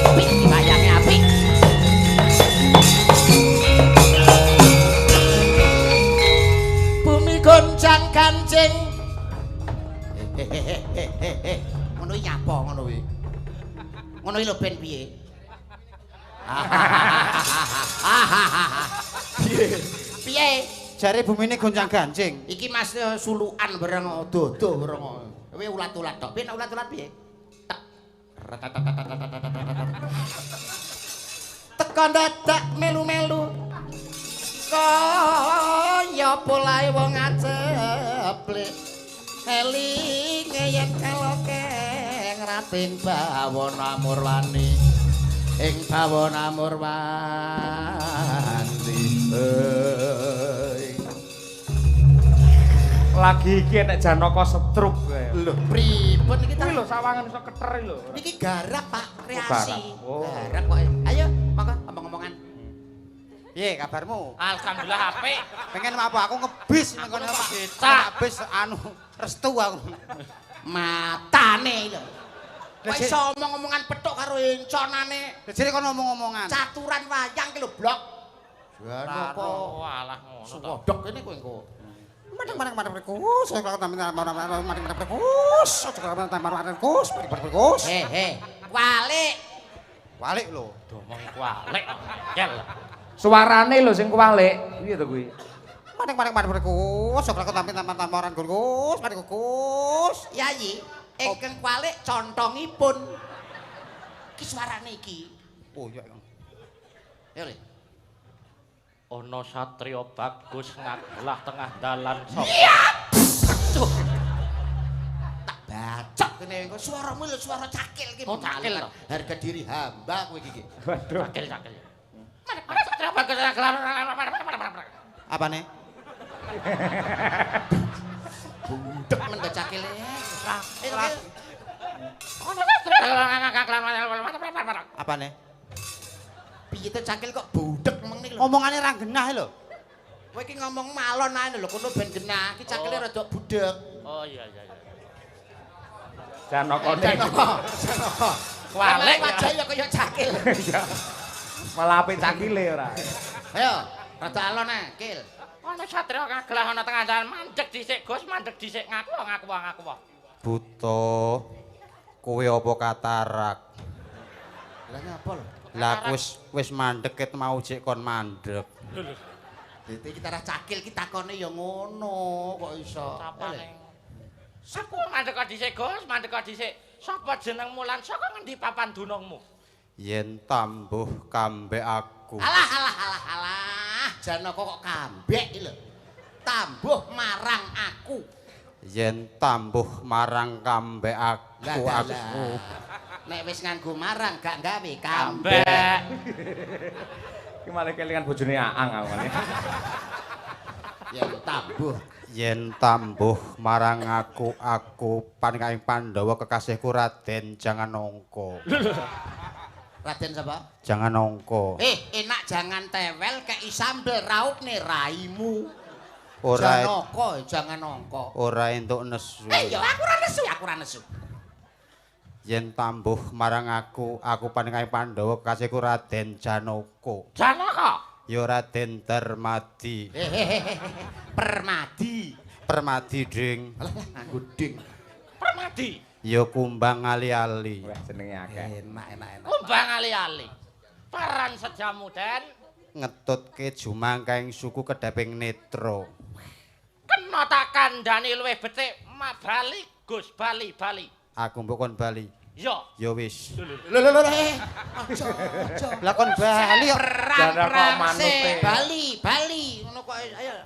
Apik dibayange apik. Bumi goncang kancing. Ngono iki nyapa ngono kuwi. Ngono iki lho ben piye? Piye? Jare bumine gonjang-ganjing. Iki Mas sulukan bareng dodo bareng. Kowe ulat-ulat tok. Piye nek ulat-ulat piye? Tak. Teko dadak melu-melu. Kaya polahe wong aceplik. Eling yen kaloke ngrating bawana murwani. Ing bawana murwani. Lagi iki nek Janaka setruk kae. Lho, pripun iki Kuwi lho sawangan iso keter lho. Niki garap Pak, kreasi. Oh. Garap kok. Ayo, monggo omong-omongan. Piye kabarmu? Alhamdulillah apik. Pengen apa aku ngebis ning kono Pak. Becak. Habis anu restu aku. Matane lho. Kok Lah, iso omong-omongan petuk karo enconane Jare kono ngomong-omongan. caturan wayang ki lho, Blok. Jane kok Walah ngono. suwodok kene kowe engko. Madang berkus, saya kalau tampil madang berkus, saya tampil berkus, berkus. Walik. Walik lho. Domong kualik. Kel. Suarane lho sing kualik. Piye to kuwi? Madang berkus, saya kalau tampil tamparan berkus, berkus. Yayi, ingkang walik contongipun. Ki suarane iki. Oh iya. Ya Le. Ana satriya bagus ngagelah tengah dalan sok. Aduh. Tak bacok kene engko suaramu lho suara cakil iki. Oh, cakil to. Harga diri hamba kowe iki. Waduh. Cakil. Ana satriya bagus ngagelah. Apane? Bundek men cakile. Ana satriya ngagelah. Apane? Piye to cakil kok budek meng niku lho. Omongane ra genah lho. Kowe iki ngomong malon ae lho kono ben genah. Iki cakile rada budek. Oh iya. Janaka Janaka. Walik wajah ya kaya cakil. malah apik cakile ora. Ayo, rada alon ae, Kil. Ana satriya kagelah ana tengah dalan mandeg dhisik Gus, mandeg dhisik ngaku. Buto. Kowe apa katarak? Lah nyapa lho? Lah wis mandek ket mau jek kon mandek. Dite iki tarah cakil ki takone ya ngono kok iso. Sapa mandeg dhisik Gus, mandeg dhisik. Sapa jenengmu lan saka ngendi papan dunungmu? Yen tambuh kambek aku. Alah. Janaka kok kambek lho. Tambuh marang aku. Yen tambuh marang kambek aku. Nek wis nganggo marang gak gawe kambek. Kambek. Ki malah kelingan bojone Aang aku. Yen Yen tambuh marang aku panikaing Pandhawa kekasihku Raden jangan nongko. Raden sapa? Jangan nongko. Enak jangan tewel kei sambel raupne raimu. Ora Janaka jangan nongko. ora entuk nesu. Ya aku ora nesu. Yen tambuh marang aku panikaing Pandhawa kekasihku Raden Janaka. Janaka. Ya Raden Darmadi. Permadi ding. Alah nganggo ding. Permadi. Ya kumbang ali-ali. Wah jenenge akeh. Enak. Kumbang ali-ali. Peran sejamu Den. Ngetutke jumangkaing suku Kedaping Netra. Kena tak kandhani luwih becik Bali Gus Bali. Aku mbok kon Bali. Ya. Ya wis. Lho. Aja. Lah kon Bali kok. Perang manute. Bali. Ngono kok ayo.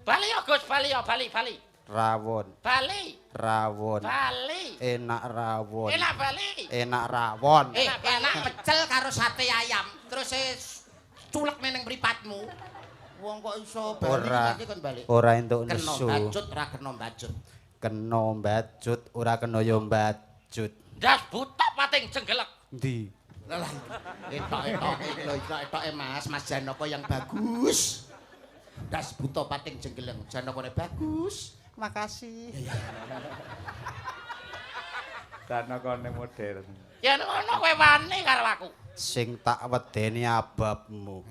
Bali ya Gus, Bali. Rawon. Bali. Enak rawon. Enak Bali. Enak rawon. Enak pecel karo sate ayam. Terus culek ning mripatmu. Wong kok iso Bali iki kon bali. Ora entuk Kena nesu. bacut ra kena bacut. Kena mbacut, ora kena ya mbacut. Das butok pating jenggelek. Ndi? Lah etok-etoke Mas Janaka yang bagus. Das buta pating jenggeleng, Janakane bagus. Makasih. Janakane modern. Ya ngono kowe wani karo aku. Sing tak wedeni ababmu.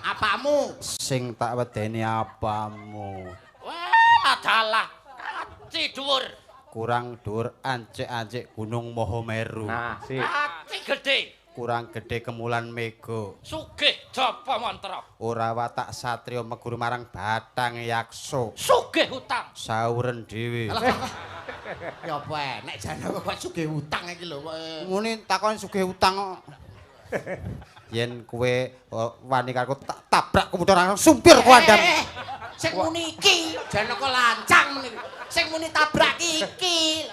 Apamu? Sing tak wedeni apamu. Wah, adalah kati dhuwur. Kurang dur ancik-ancik Gunung Mahameru. Nah, sip. Kati gedhe. kurang gedhe kemulan mega. Sugih japa mantra. Ora watak satriya megur marang batang yaksa. Sugih utang. Sauren dhewe. Ya apa nek Janaka kok sugih utang iki lho kok. Muni takon sugih utang kok. Yen kowe wani karo tak tabrak kemudian langsung sumpir kuandam. Sing muni iki Janaka lancang meniki. Sing muni tabrak iki.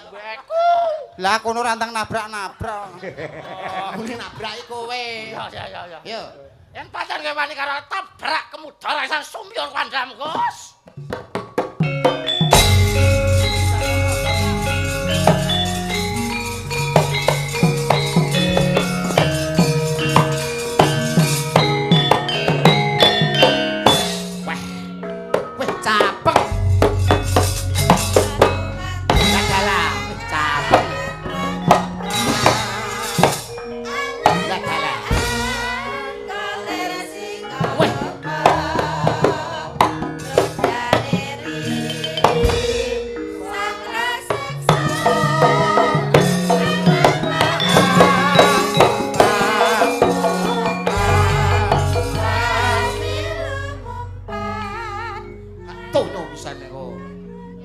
Lah kono rantang nabrak-nabrak. Muni nabraki kowe. Ya. Yo. Yen pancen kowe wani karo tabrak kemudhar langsung sumpir kuandam, Gus.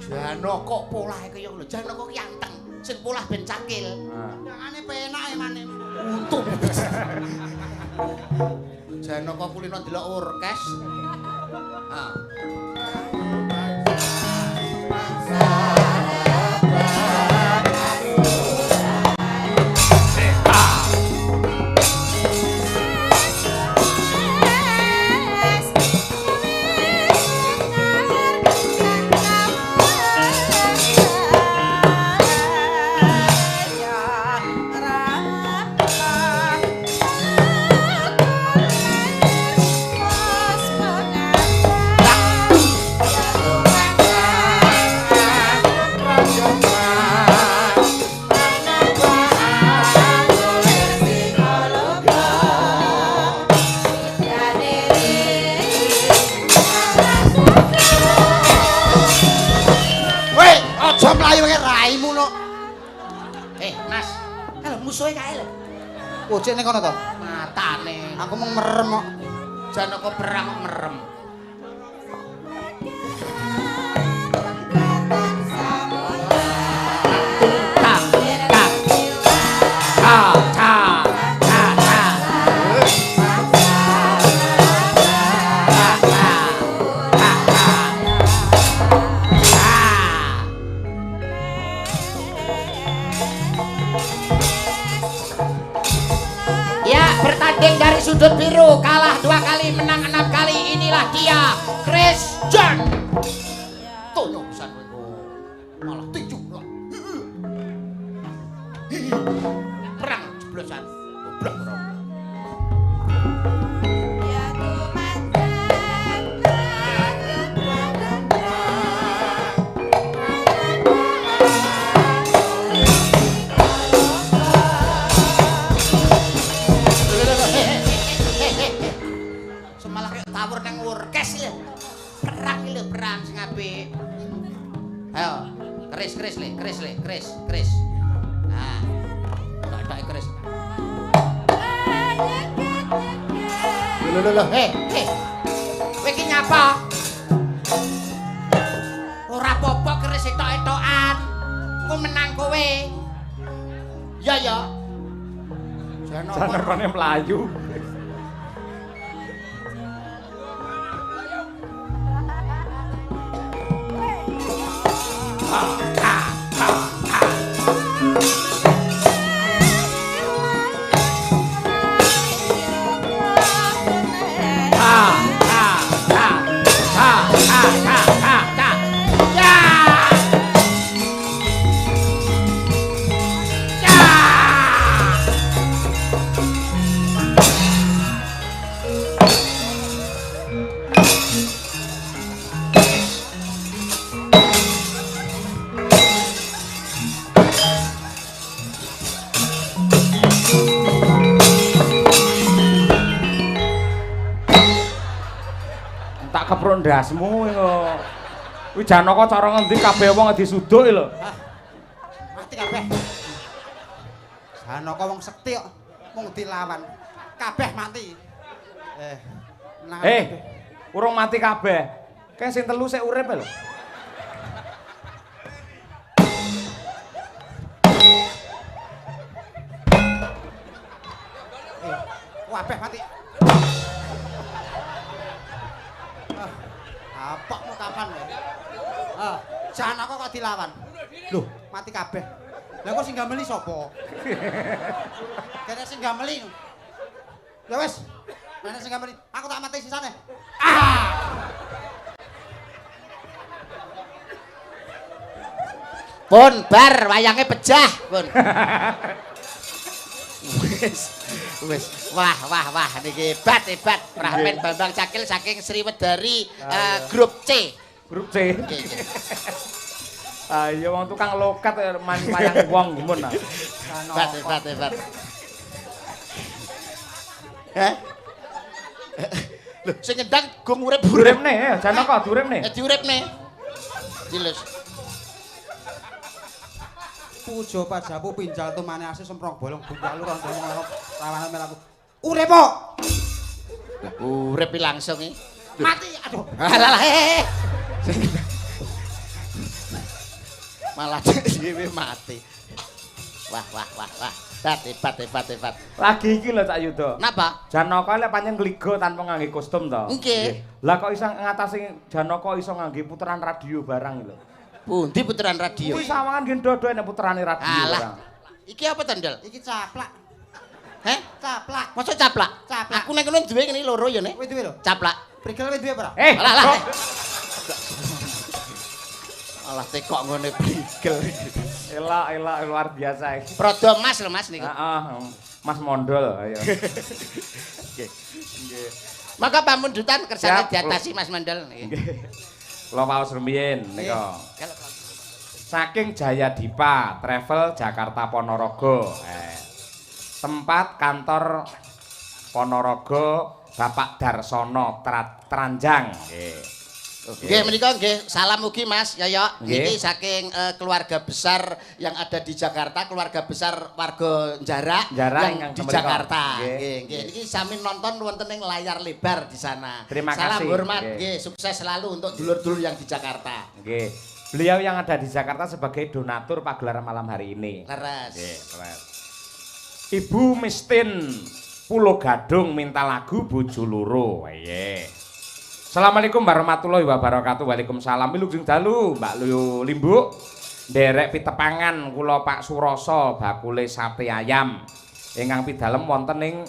Janaka polahe kaya ngono. Janaka ki anteng, sing polah ben cakil. Nyangane penake mane. Untung. Janaka kulino delok orkes. Ah. Mas. Kalau musuhe kae lho. Ojek ning kono to? Matane. Aku mung merem kok. Janaka perang kok merem. Bertanding dari sudut biru, kalah 2 kali, menang 6 kali. Inilah dia, Christian. Tono pisan kowe. Malah tinju. Perang jeblosan. Goblok ora. Tawur nang orkes lho. Perang lho, perang sing apik. Ayo, keris. Nah. Tak keris. Lho. Kowe iki nyapa? Ora apa-apa keris etok-etokan. Ku menang kowe. Ya. Janakane mlayu. Kepruk ndasmu kok. Kuwi Janaka cara ngendi kabeh wong disuduk lho. Mati kabeh. Janaka wong sekti kok. mung dilawan. Kabeh mati. Urung mati kabeh. Kae sing telu sik urip lho. Kabeh mati. Apakmu kapan ya? Janaka kok dilawan. Loh, mati kabeh. Lah kok sing gameli sapa? Kene sing gameli. Ya wis. Mana sing gameli? Aku tak mati sisane. Pun bar wayange pejah, pun. Wis. Wah niki hebat. Pramen Bambang Cakil saking Sriwedari grup C. Grup C. Ayo wong tukang lokat wayang wong gumun. Hebat. Lho, sing nyendang gong urip-urip. Uripne, Janaka diuripne. Diuripne. Dilus. Pujo pajapu pinjal tumane asih semprong bolong bungkal rondo ngarep rawanan melaku. Urip kok. Urip langsung iki. Mati. Aduh. Alah. Malah dhewe mati. Wah. Hebat. Lagi iki lho Cak Yuda. Napa? Janaka lek pancen ngligo tanpa ngangge kostum to. Nggih. Lah kok iso ngatasi Janaka iso ngangge puteran radio barang lho. Pundi puteran radio? Kuwi sawangan ngen dodo nek puterane radio barang. Alah. Iki apa to, Ndel? Iki caplak. Heh? Caplak. Masa caplak? Caplak. Aku nek ngono duwe ngene loro ya, Nek. Kowe duwe lho. Caplak. Prigel kowe duwe apa ora? Alah. Alah tekok ngene prigel. Elak luar biasa iki. Prodo Mas lho Mas niku. Heeh. Mas Mondol ayo. Nggih. Maka pamundutan kersane diatasi Mas Mondol nggih. Kula waos rumiyin nika. Saking Jayadipa Travel Jakarta Ponorogo. Tempat kantor Ponorogo Bapak Darsono Tranjang nggih. Nggih menika nggih salam mugi Mas Yoyo. Nggih. Niki saking keluarga besar yang ada di Jakarta, keluarga besar warga Jarak yang di Jakarta. Nggih. Niki sami nonton wonten ing layar lebar di sana. Terima Salam kasih. hormat Nggih. nggih, sukses selalu untuk dulur-dulur yang di Jakarta. Nggih. Beliau yang ada di Jakarta sebagai donatur pagelaran malam hari ini. Leres. Nggih, leres. Ibu Mistin Pulo Gadung minta lagu Bojo Loro. Nggih. Assalamualaikum warahmatullahi wabarakatuh. Waalaikumsalam. Wilujeng dalu, Mbak Luyu Limbu. Nderek pitepangan kula Pak Suroso bakule sate ayam. Ingkang pidalem wonten ing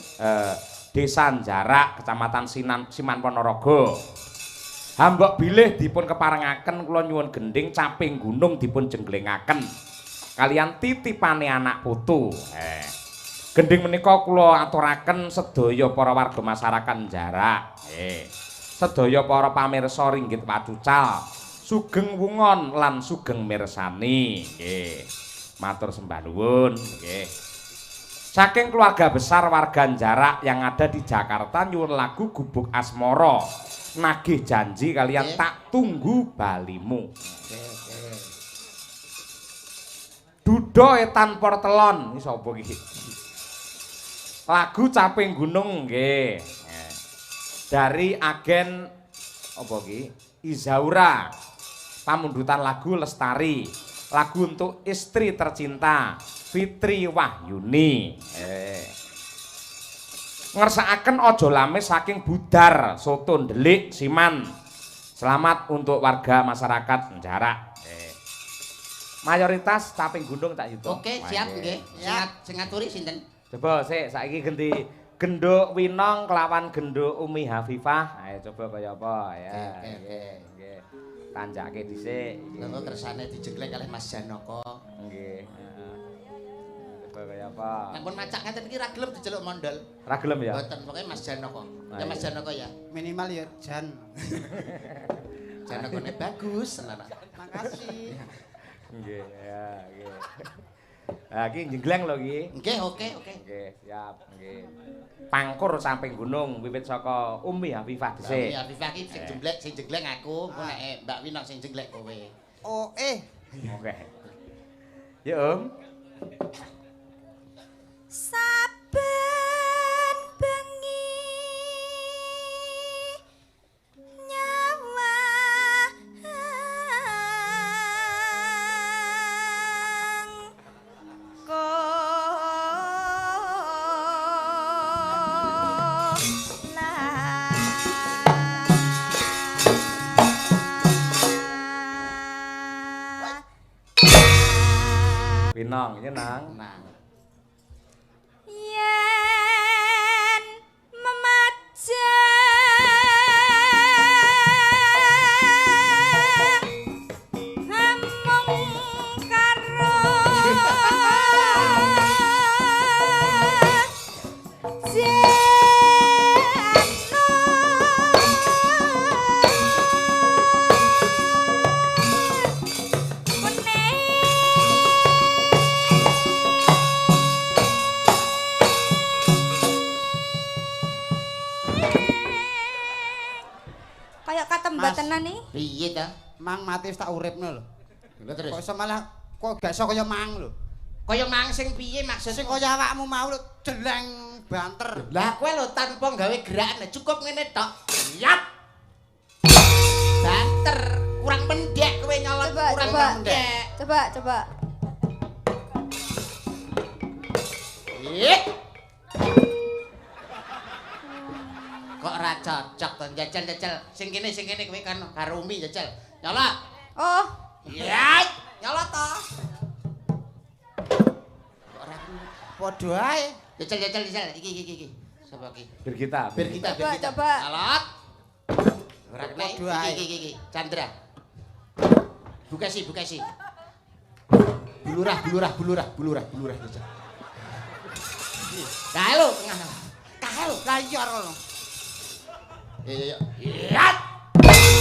Desa Jarak, Kecamatan Siman Ponorogo. Hambok bilih dipun keparengaken kula nyuwun gending caping gunung dipun jenglengaken. Kalian titipane anak putu. Gending menika kula aturaken sedaya para warga masyarakat Jarak. Sedaya para pamirsa ringgit pacucal, sugeng wungon lan sugeng mirsani. Nggih. Matur sembah nuwun, nggih. Saking keluarga besar warga Jarak yang ada di Jakarta nyuwun lagu Gubuk Asmara. Nagih janji kalian tak tunggu balimu. Dudo Etan Portelon, iki sapa iki? Lagu Caping Gunung nggih. Dari agen apa iki? Izaura. Pamundutan lagu Lestari. Lagu untuk istri tercinta Fitri Wahyuni. Ngersakaken Aja Lamis saking Budar, Soto Ndelik, Siman. Selamat untuk warga masyarakat Jarak. Mayoritas Caping Gunung tak yuto. Oke, siap nggih. Sing ngaturi sinten? Coba sik saiki ganti Genduk Winong kelawan Genduk Umi Hafifah. Ayo coba kaya apa ya. Nggih. Tanjake dhisik. Lha kersane dijeglek kalih Mas Janaka. Nggih. Coba kaya apa. Ampun macak ngeten iki ra gelem diceluk mondol. Ra gelem ya? Mboten, pokoke Mas Janaka. Ya Mas Janaka ya. Minimal ya Jan. Janakane bagus tenan. Makasih. Nggih, ya, nggih. Lah iki jengleng lho iki. Nggih, oke. Nggih, siap, nggih. Pangkur samping gunung wiwit saka Umi Hafifah dhisik. Ya, Hafifah iki sing jeglek aku, ku nek Mbak Winok sing jeglek kowe. Oh, Oke. Ya, Om. Saben Pinong, ya nang. Nang. Yen memajang hamung karo kayak katembat Mas. tenan nih. Piye ta? Mang mati wis tak uripno lho. Lha terus. Kok iso malah kok gak iso kaya mang lho. Kaya mang sing piye maksud Sing kaya awakmu mau lho jeleng banter. Lah kowe lho tanpa gawe gerakan cukup ngene tok. Yap. Banter, kurang pendek kowe nyolot Coba, kurang coba. pendek. Coba. Yik. Kok ora cocok to jajal. Sing kene kowe kan karo Umi jajal. Nyolot. Oh, Ya, nyolot to. Kok ora Padha ae. jajal. Iki. Sapa iki? Bir kita. Bir kita. Coba. Nyolot. Ora kena Padha ae. iki. Chandra. Buka sih. Bulurah jajal. Kae lho tengah. Kae lho. Lah iya ngono. Iya.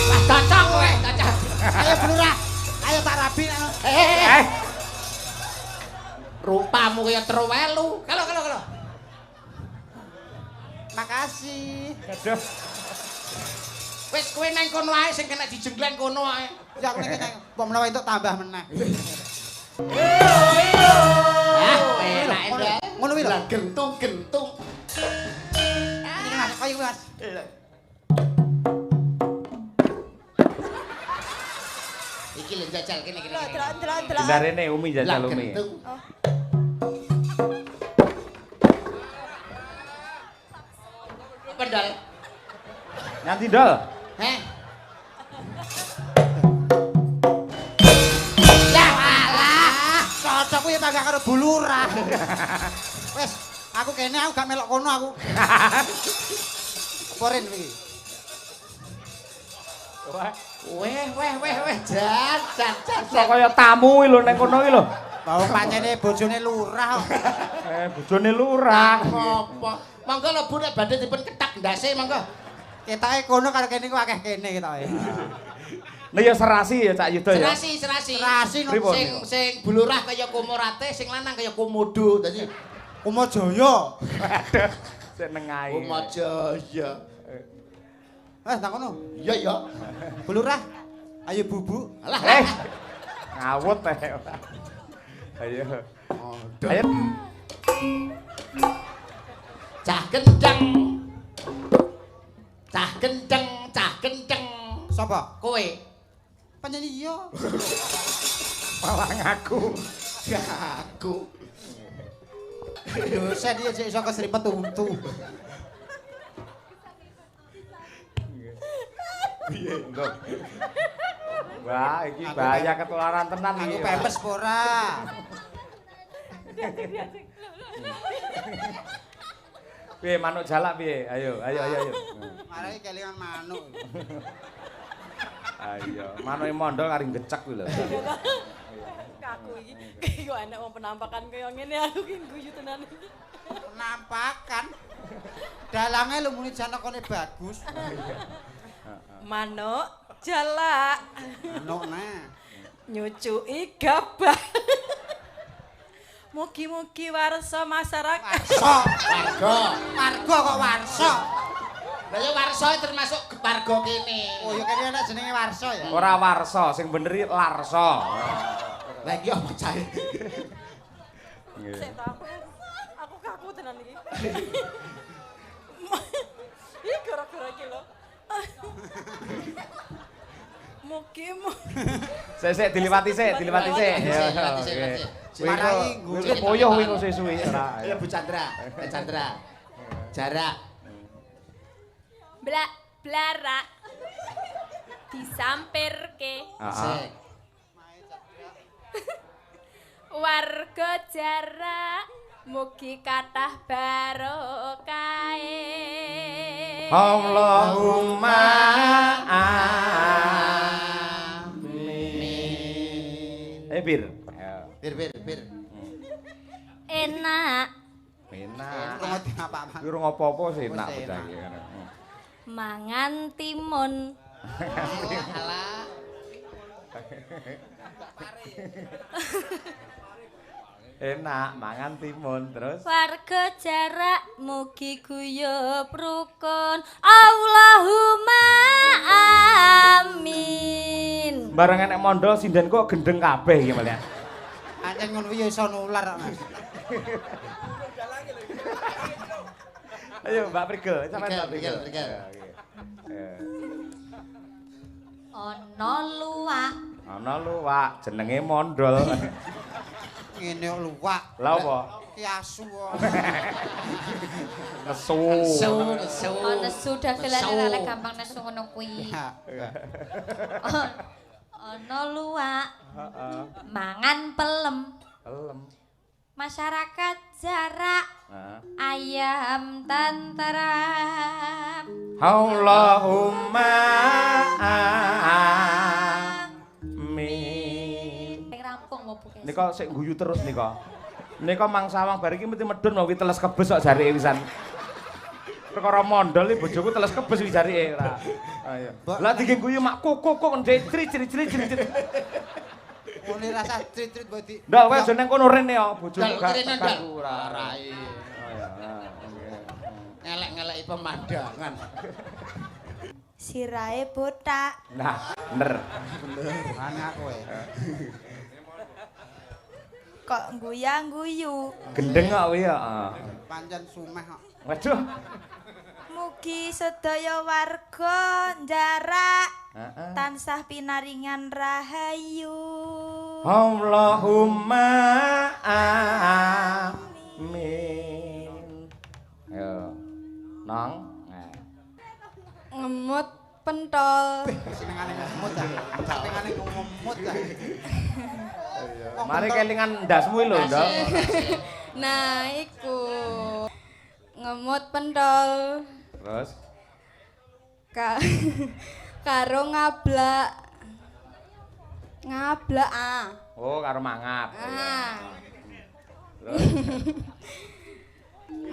Wah cocok kowe, cocok. Ayo blurah. Ayo tak rabi nek. Rupamu kaya trowelu. Kalau. Makasih. Aduh. Wis kowe nang kono ae sing kena dijenggleng kono ae. Ya aku ngene mbok menawa entuk tambah meneh. Hah, enak itu. Ngono kuwi lho. Lah gentung. Ini Mas, kaya Mas. Iki lho jajal kene. Bentar ini Umi jajal Lah Umi. gentung. Pendal. Nganti dol. Heh. Ya alah. Cocok kuwi tangga karo bulurah. Wes, aku kene aku gak melok kono aku. Porin iki. Weh, jan. Kok kaya tamu iki lho ning kono iki lho. Bawa pancene bojone lurah kok. Bojone lurah. Apa? Monggo lho Bu nek badhe dipun ketak ndase monggo. Ketoke kono karo kene ku akeh kene ketoke. Lah ya serasi ya Cak Yudo ya. Serasi. Serasi no. Pripun? Sing bulurah kaya komorate, sing lanang kaya komodo. Dadi Kumajaya. Aduh. Seneng ae. Komajaya. Nang kono. Iya. Bulurah. Ayo bubu. Alah. Ngawut teh. Ayo. Aduh. Ayo. Cah gendeng. Sapa? Kowe. Penyanyi iya. Malah ngaku. Aku. Dosen dia sik iso kesripet untu. Piye, Nduk? Wah, iki bahaya ketularan tenan Aku iki. pempes ora. Piye manuk jalak piye? Ayo. Marane kelingan manuk. Ayo, manuke mondol kari gecek kuwi lho. Aku iki kok enek wong penampakan kaya ngene aku ki guyu tenan. Penampakan. Dalange lho muni janakane bagus. Manuk jalak Manuk nah. nyucuki gabah. Mugi-mugi warsa masyarakat. Warga kok warsa. Lah ya warsa termasuk warga kene. Oh ya kene ana jenenge warsa ya. Ora warsa, sing bener iki larsa. Lah iki apa cahe? Sik ta aku kaku tenan iki. Iki gara-gara iki lho. Sik diliwati sik. Diliwati sik. Marai Kuwi poyoh kuwi kok suwi ora. Iya Bu Chandra. Chandra. Jarak. Blarak disampirke. Heeh. Sik. warga jarak mugi kathah barokahe. Allahumma amin. Bir. Bir. Enak Enak. Ngerti apa-apa. Ki ora apa-apa sih enak Wis bocah enak. iki. mangan timun. Enak mangan timun terus. Warga jarak mugi guyub rukun. Allahumma amin. Bareng enek mondol sinden kok gendeng kabeh iki malah. Anjen ngono kuwi ya iso nular kok, Mas. Ayo Mbak Prigel, sampean Mbak Prigel. Prigel. Ana luwak. Ana luwak jenenge mondol. Ngene kok luwak. Lah apa? Ki asu kok. Nesu. Oh nesu dagelane lek gampang nesu ngono kuwi. Ana luwak. Heeh. Mangan pelem. Pelem. Masyarakat jarak. Heeh. Ayam tenteram. Allahumma amin. Ping rampung mau buka. Nika sik guyu terus nika. Nika mangsawang bar iki mesti medun mau teles kebes kok jarike wisan. Perkara mondol iki bojoku teles kebes iki jarike ora. Ayo. Lah dingin guyu mak kok cri. Ngene rasa trit-trit bodi. Ndak kowe aja nang kono rene ya bojoku Dal gak kene tekan ndak. ora. Rai. Ngelek-ngeleki pemandangan. Sirahe botak. Nah, bener. Anak kowe. Kok guyang-guyu. Gendeng kok kuwi ya. Heeh. Pancen sumeh kok. Waduh. Mugi sedaya warga jarak Heeh. tansah pinaringan rahayu. Allahumma amin. Ayo. Nong. Ngemut pentol. Senengane ngemut ta. Senengane ngemut ta. Mari kelingan ndasmu lho, Ndok. Nah, iku ngemut pentol Terus karo ngablak oh karo mangap. Terus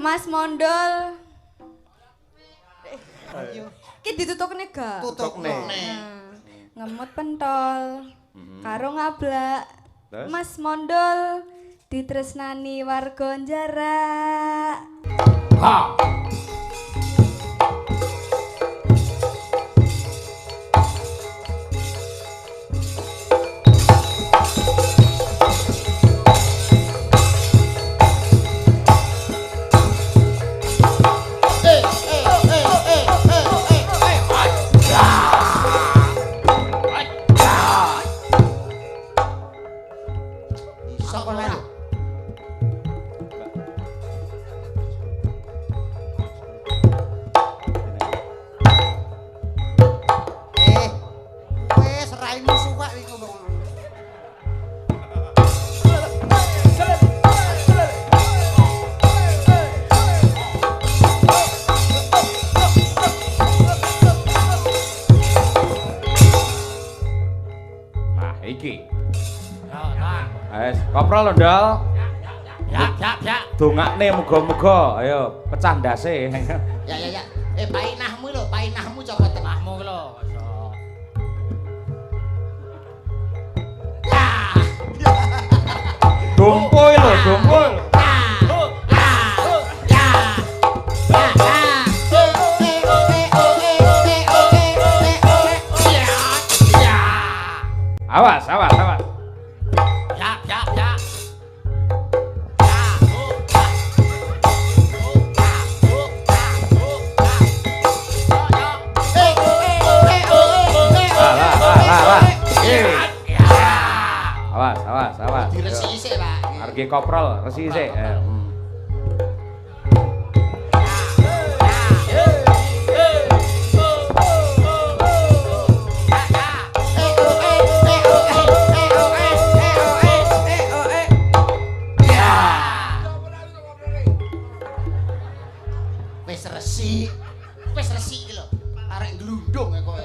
Mas Mondol ki ditutupne ga tutupne. ngemut pentol karo ngablak Terus? Mas Mondol ditresnani warga jarak. Ha. Sapa lere? Wis raimu suwak iki ngomong. Nah, iki. Wes, koprol lho, Ndol. Ya. Dongakne muga-muga ayo pecah ndase. Ya. Painahmu lho, painahmu coba tengahmu lho. Dompoy lho, dompoy. Awas. Ya. Awas. Diresiki sik, Pak. Arep koprol, resi sik. resik. Wis resik iki lho. Arek glundung kok.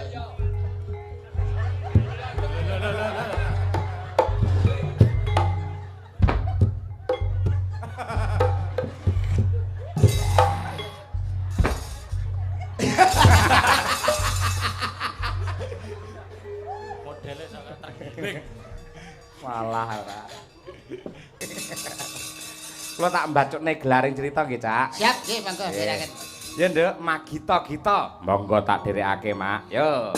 Modele sangat tergiring. Malah ora. Kula tak mbacukne gelaring cerita nggih, Cak. Siap, nggih, monggo dherekaken. Ya, Nduk, Magita-gita. Monggo tak dherekake, Mak. Yo.